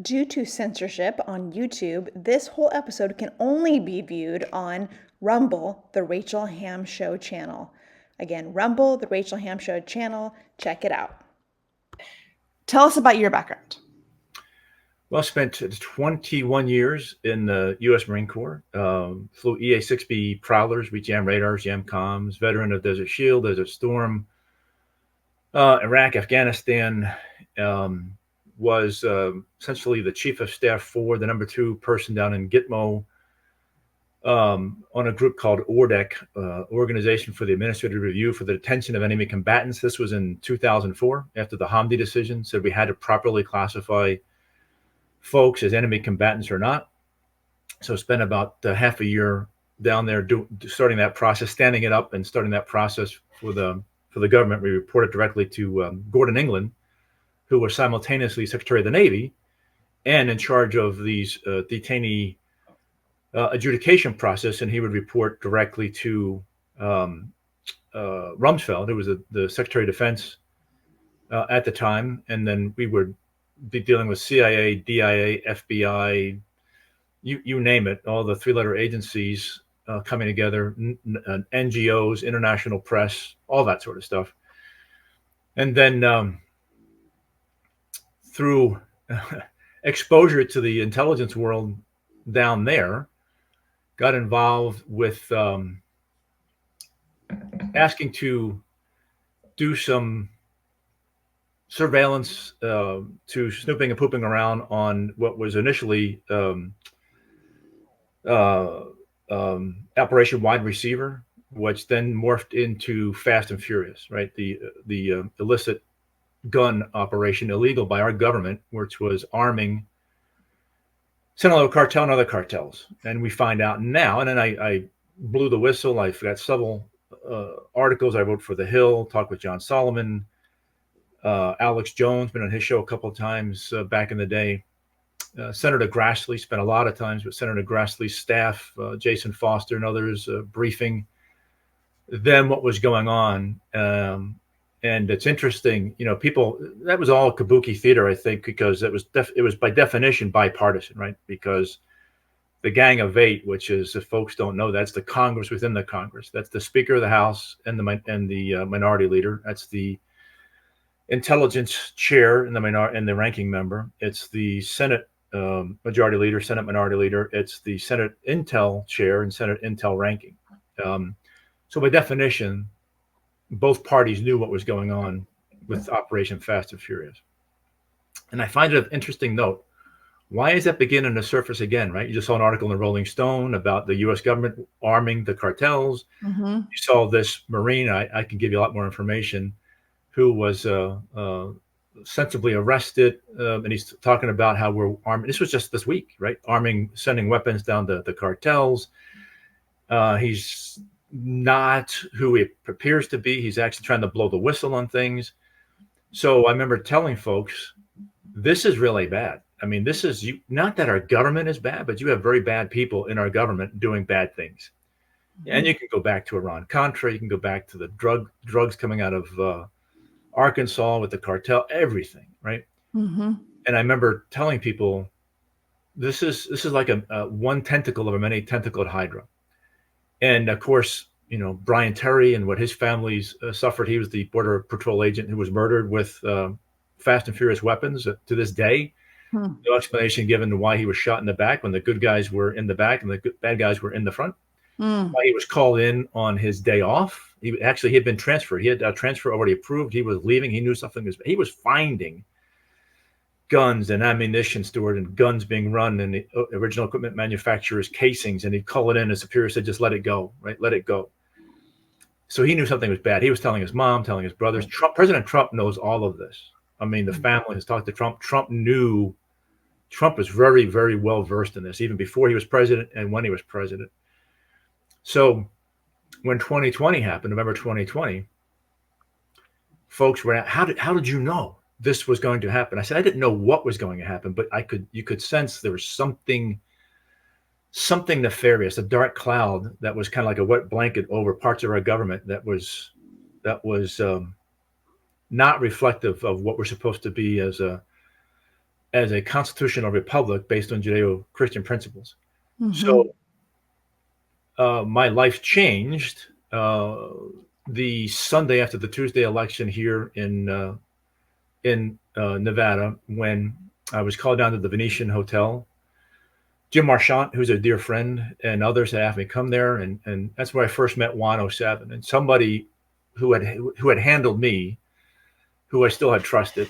Due to censorship on YouTube, this whole episode can only be viewed on Rumble, the Rachel Hamm Show channel. Again, Rumble, the Rachel Hamm Show channel. Check it out. Tell us about your background. Well, I spent 21 years in the U.S. Marine Corps. Flew EA-6B Prowlers, we jam radars, jam comms, veteran of Desert Shield, Desert Storm, Iraq, Afghanistan. Was essentially the chief of staff for the number 2 person down in Gitmo on a group called ORDEC, Organization for the Administrative Review for the Detention of Enemy Combatants. This was in 2004 after the Hamm decision said we had to properly classify folks as enemy combatants or not. So spent about half a year down there starting that process, standing it up and starting that process for the government. We reported directly to Gordon England, who was simultaneously Secretary of the Navy and in charge of these detainee adjudication process, and he would report directly to Rumsfeld, who was the Secretary of Defense at the time, and then we would be dealing with CIA, DIA, FBI, you name it, all the 3-letter agencies coming together, NGOs, international press, all that sort of stuff. And then through exposure to the intelligence world down there, got involved with asking to do some surveillance, to snooping and pooping around on what was initially Operation Wide Receiver, which then morphed into Fast and Furious, right? The illicit gun operation, illegal by our government, which was arming Sinaloa cartel and other cartels. And we find out now, and then I blew the whistle. I've got several articles I wrote for The Hill, talked with John Solomon, Alex Jones, been on his show a couple of times back in the day. Senator Grassley, spent a lot of times with Senator Grassley's staff, Jason Foster and others, briefing them what was going on. And it's interesting, people, that was all kabuki theater, I think, because it was by definition bipartisan, right? Because the Gang of Eight, which is, if folks don't know, that's the Congress within the Congress. That's the Speaker of the House and the Minority Leader. That's the Intelligence Chair and the Ranking Member. It's the Senate Majority Leader, Senate Minority Leader. It's the Senate Intel Chair and Senate Intel Ranking. So by definition, both parties knew what was going on with Operation Fast and Furious. And I find it an interesting note. Why is that beginning to surface again, right? You just saw an article in the Rolling Stone about the U.S. government arming the cartels. Mm-hmm. You saw this Marine, I can give you a lot more information, who was sensibly arrested. And he's talking about how we're arming. This was just this week, right? Sending weapons down to the cartels. He's not who he appears to be. He's actually trying to blow the whistle on things. So I remember telling folks, this is really bad. I mean, this is not that our government is bad, but you have very bad people in our government doing bad things. Mm-hmm. And you can go back to Iran-Contra. You can go back to the drugs coming out of Arkansas with the cartel, everything, right? Mm-hmm. And I remember telling people, this is like a one tentacle of a many tentacled hydra. And of course, Brian Terry and what his family's suffered. He was the Border Patrol agent who was murdered with Fast and Furious weapons. To this day, no explanation given to why he was shot in the back when the good guys were in the back and the bad guys were in the front. Why he was called in on his day off. He had been transferred. He had a transfer already approved. He was leaving. He knew something he was finding guns and ammunition stored and guns being run in the original equipment manufacturer's casings. And he'd call it in. His superior said, just let it go, right? Let it go. So he knew something was bad. He was telling his mom, telling his brothers. President Trump knows all of this. I mean, the family has talked to Trump. Trump was very, very well versed in this, even before he was president and when he was president. So when 2020 happened, November 2020, folks were at, how did you know this was going to happen? I said, I didn't know what was going to happen, but you could sense there was something nefarious, a dark cloud that was kind of like a wet blanket over parts of our government that was not reflective of what we're supposed to be as as a constitutional republic based on Judeo-Christian principles. Mm-hmm. So my life changed the Sunday after the Tuesday election here in Nevada, when I was called down to the Venetian Hotel. Jim Marchant, who's a dear friend, and others had asked me to come there, and that's where I first met Juan 07, and somebody who had handled me, who I still had trusted,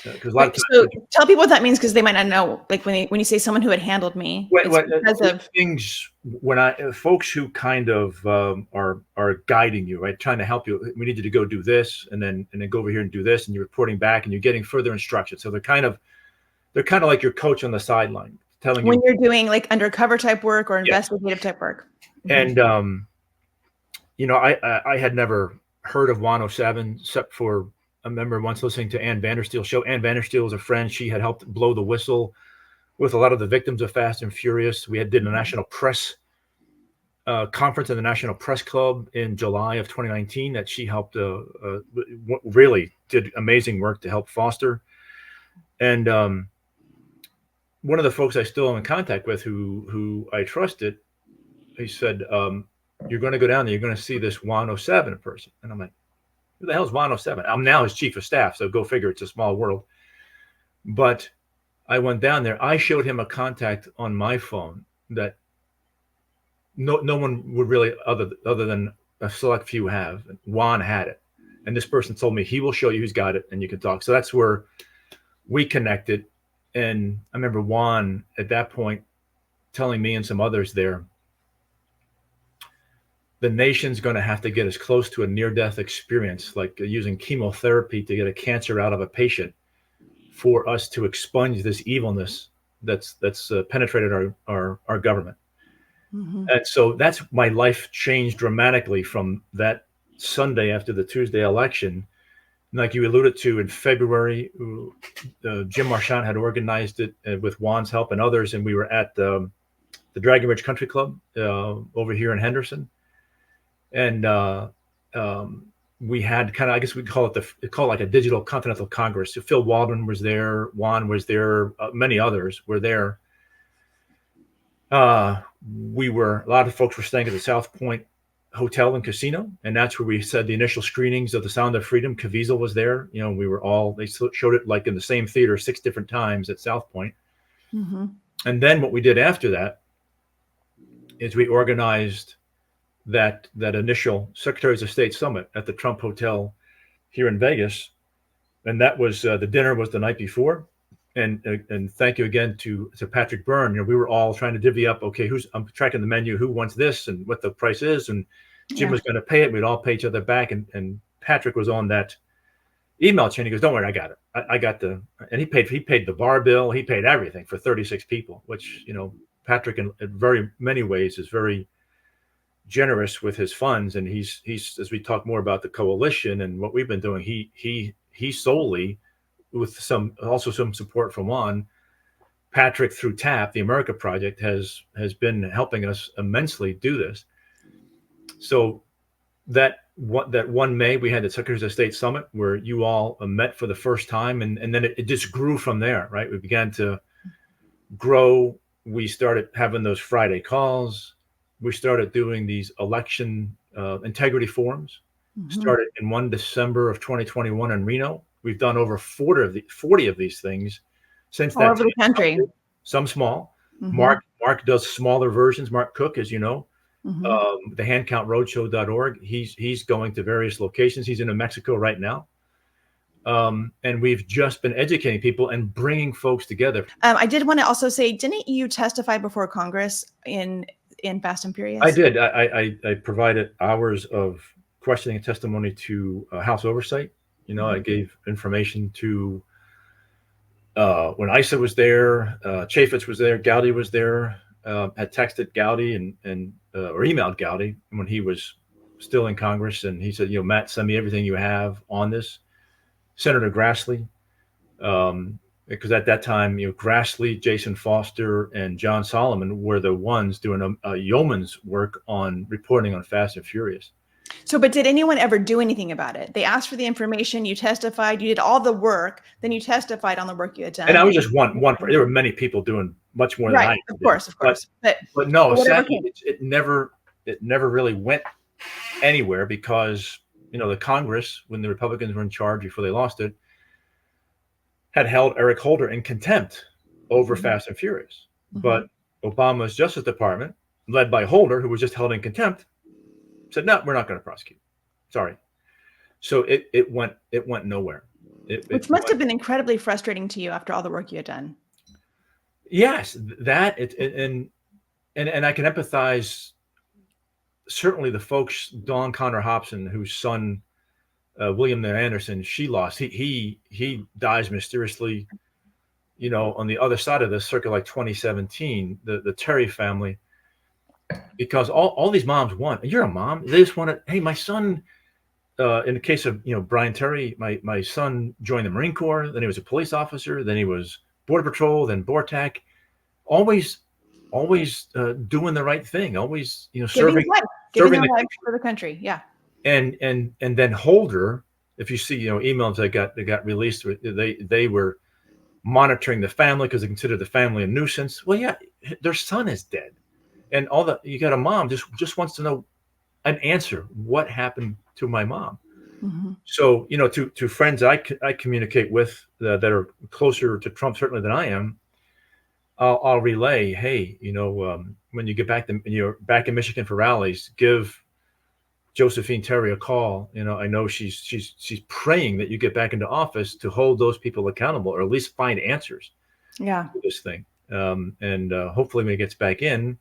because a lot of Wait, times so tell people what that means, because they might not know. Like when you say someone who had handled me, it's because of things when folks who kind of are guiding you, right, trying to help you. We need you to go do this, and then go over here and do this, and you're reporting back, and you're getting further instructions. So they're kind of like your coach on the sideline, telling when you. you're doing like undercover type work or Yes. investigative type work. And I had never heard of 107 except for I remember once listening to Ann Vandersteel's show. Ann Vandersteel was a friend. She had helped blow the whistle with a lot of the victims of Fast and Furious. We did a national press conference in the National Press Club in July of 2019 that she helped really did amazing work to help foster. And one of the folks I still am in contact with who I trusted, he said, you're going to go down there, you're going to see this 107 in person. And I'm like, who the hell is 107? I'm now his chief of staff, so go figure, it's a small world. But I went down there. I showed him a contact on my phone that no one would really, other than a select few, have. Juan had it. And this person told me he will show you who's got it and you can talk. So that's where we connected. And I remember Juan at that point telling me and some others there, the nation's going to have to get as close to a near-death experience, like using chemotherapy to get a cancer out of a patient, for us to expunge this evilness that's penetrated our government. Mm-hmm. And so that's my life changed dramatically from that Sunday after the Tuesday election. Like you alluded to, in February, Jim Marchant had organized it with Juan's help and others, and we were at the Dragon Ridge Country Club over here in Henderson. And we had kind of, I guess we call it like a digital continental congress. So Phil Waldron was there, Juan was there, many others were there. A lot of folks were staying at the South Point Hotel and Casino, and that's where we said the initial screenings of The Sound of Freedom. Caviezel was there. We were they showed it like in the same theater 6 different times at South Point. Mm-hmm. And then what we did after that is we organized that initial Secretaries of State summit at the Trump Hotel here in Vegas. And that was the dinner was the night before. And thank you again to Patrick Byrne. We were all trying to divvy up, okay, I'm tracking the menu, who wants this and what the price is. And Jim was going to pay it. We'd all pay each other back. And Patrick was on that email chain. He goes, don't worry, I got it. I got and he paid the bar bill. He paid everything for 36 people, which, Patrick in very many ways is very generous with his funds. And he's as we talk more about the coalition and what we've been doing, he solely, with some support from Juan, Patrick through TAP, the America Project, has been helping us immensely do this. So that 1 May, we had the Secretaries of State Summit where you all met for the first time. And then it just grew from there, right? We began to grow. We started having those Friday calls. We started doing these election integrity forums. Mm-hmm. Started in December of 2021 in Reno. We've done over 40 of these things since that. All over the country. Some small. Mm-hmm. Mark does smaller versions. Mark Cook, as you know, mm-hmm. The handcountroadshow.org. He's going to various locations. He's in New Mexico right now. And we've just been educating people and bringing folks together. I did want to also say, didn't you testify before Congress in Fast and Furious? I did. I provided hours of questioning and testimony to House Oversight. I gave information to when ISA was there, Chaffetz was there, Gowdy was there. Had texted Gowdy and or emailed Gowdy when he was still in Congress, and he said, Matt, send me everything you have on this. Senator Grassley, because at that time, Grassley, Jason Foster, and John Solomon were the ones doing a yeoman's work on reporting on Fast and Furious. So, but did anyone ever do anything about it? They asked for the information, you testified, you did all the work, then you testified on the work you had And I done. was just one. There were many people doing much more than Right, I of did, course, of course. but no, But whatever sadly, came. it never really went anywhere because the Congress, when the Republicans were in charge before they lost it, had held Eric Holder in contempt over Mhm. Fast and Furious. Mhm. But Obama's Justice Department, led by Holder, who was just held in contempt, said, "No, we're not going to prosecute. Sorry." So it went nowhere. It Which must went. have been incredibly frustrating to you after all the work you had done. Yes, that and I can empathize. Certainly, the folks, Dawn Connor Hobson, whose son William Anderson, she lost. He dies mysteriously. On the other side of this, circa like 2017, the Terry family, because all these moms want. You're a mom. They just want to. Hey, my son. In the case of Brian Terry, my son joined the Marine Corps. Then he was a police officer. Then he was Border Patrol. Then BORTAC. Always doing the right thing. Always Giving serving his life, giving serving their the life country. for the country. Yeah. And then Holder, if you see emails that got released, they were monitoring the family because they considered the family a nuisance. Well, yeah, their son is dead, and you got a mom just wants to know an answer. What happened to my mom? Mhm. So to friends I communicate with that are closer to Trump certainly than I am, I'll relay, hey, when you get back you're back in Michigan for rallies, give Josephine Terry a call. I know she's praying that you get back into office to hold those people accountable, or at least find answers Yeah. to this thing. And hopefully, when he gets back in,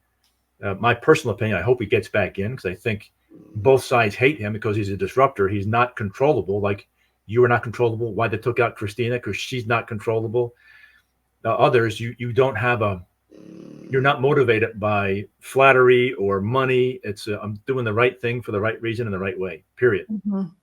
my personal opinion, I hope he gets back in because I think both sides hate him because he's a disruptor. He's not controllable, like you are not controllable. Why they took out Christina because she's not controllable. Others, you don't have you're not motivated by flattery or money. It's I'm doing the right thing for the right reason in the right way. Period. Mhm.